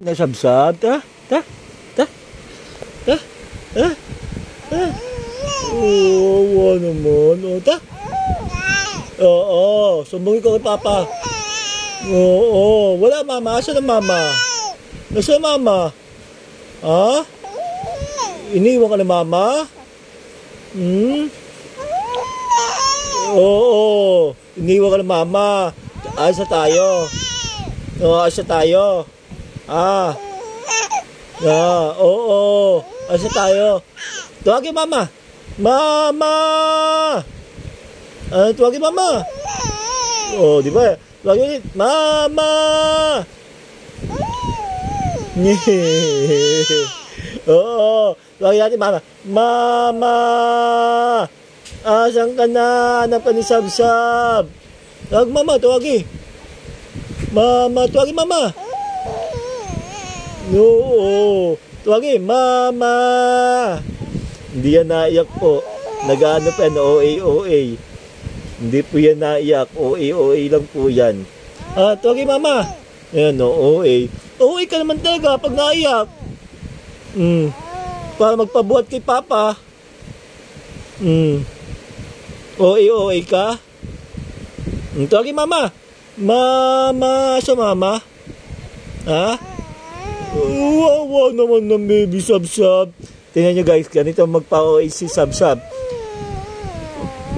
Nasabsab, ta? Oo, naman. O, ta? Oo, sumbungin ko kay Papa. Oo, wala mama. Asa na mama? Nasa mama? Ha? Iniwan ka na mama? Oo, iniwan ka na mama. Asa tayo? Oo, asa tayo? Oo. Asa tayo? Tuwagin mama. Mama! Tuwagin mama. Oh, di ba? Tuwagin ulit. Mama! Oo. Tuwagin natin mama. Mama! Asan ka na? Hanap ka ni Sabsab. Tuwag mama, tuwagin. Mama, tuwagin mama. Oo. Tuwagin, mama. Hindi yan naiyak po. Nag-ano pa yan, OA. Hindi po yan naiyak. OA lang po yan. Tuwagin mama. Ayan, OA. OA ka naman talaga pag naiyak. Para magpabuhat kay Papa. OA ka. Tuwagin mama. Mama. Sa mama? Ha? Wawa naman ng baby Sabsab. Tingnan nyo guys, ganito magpa-OA si Sabsab.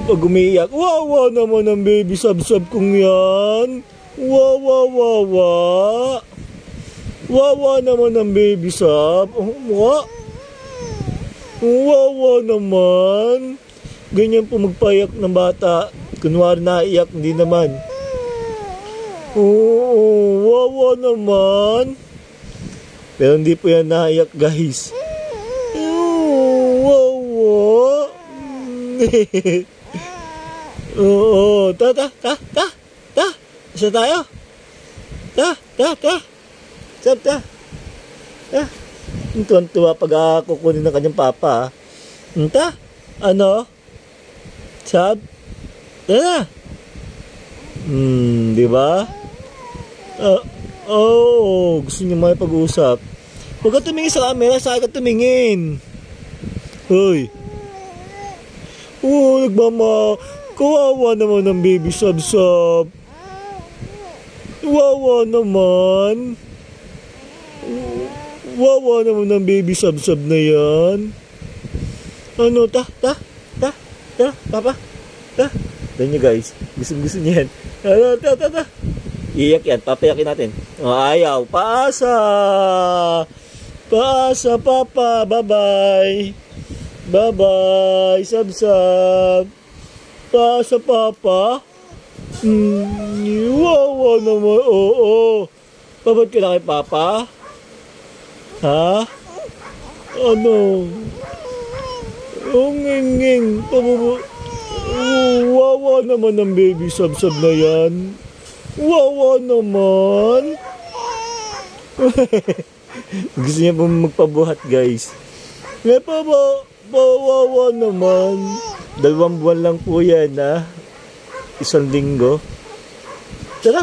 Pag umiiyak, wawa naman ng baby Sabsab kong yan. Wawa naman ng baby Sab. Wawa naman. Ganyan po magpayak ng bata. Kunwari naiyak, hindi naman. Oo, wawa naman. Pero hindi po yan naiyak guys. Wawa. Oo. Ta. Isa tayo. Ta. Sab, ta. Tuwan-tuwa pag kukunin ng kanyang papa. Ta. Ano? Sab. Tara. Di ba? Gusto niyo may pag-uusap. Huwag ka tumingin sa camera, saan ka tumingin? Hoy. Nagmama. Kawawa naman ng baby Sabsab. Wawa naman. Wawa naman ng baby Sabsab na yan. Ano, ta, Papa, ta. Tignan nyo guys, gusto niya yan. Ta. Iyak yan, papayakin natin. Ayaw, paasa, Papa, bye-bye, Sabsab, paasa, Papa. Wawa naman, oo. Babad ka na kay Papa? Ha? Ano? Nging, wawa naman ng baby Sabsab na yan. Wawa naman. Gusto niya po magpabuhat guys. May wawa naman. 2 buwan lang po yan ha. 1 linggo. Tara.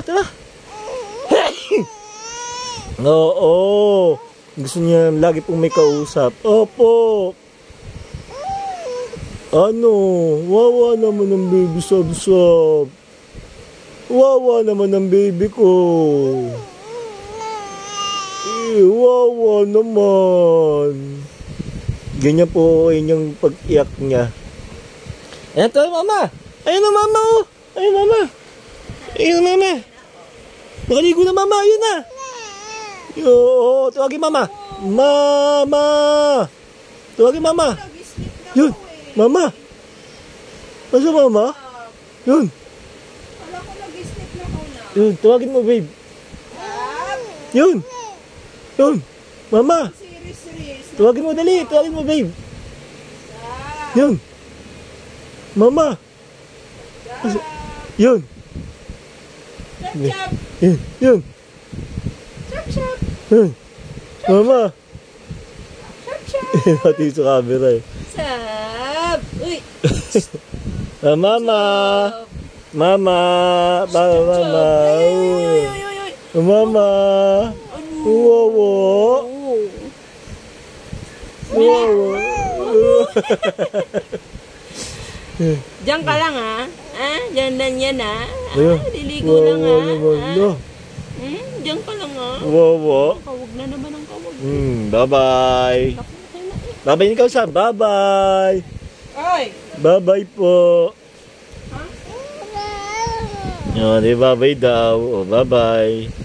Oo. Gusto niya lagi pong may kausap. Opo. Ano? Wawa naman ng baby Sabsab. Wawa naman ng baby ko. Wawa naman. Ganyan po yung pag-iyak niya. Ayan tayo mama. Ayun na mama oh. Ayun mama. Nakaligo na mama. Ayun na. Oo. Tawagin mama. Mama. Tawagin mama. Yun. Mama. Masa mama? Yun. Yun, tawagin mo, babe. Yun. Mama. Tawagin mo, dali. Tawagin mo, babe. Yun. Mama. Yun. Yun. Mama. Pati sa camera eh. Sab. Uy. Mama. Mama. Mama. Uy. Mama. Wow. Wow. Diyan ka lang ha? Diyan lang yan ha? Ayun. Liligo lang ha? Wow. Diyan ka lang ha? Wow. Kawag na naman ang kawag. Bye-bye. Bye-bye ikaw, Sam. Bye-bye. Oy! Bye-bye po. Yun, bye-bye daw. Bye-bye.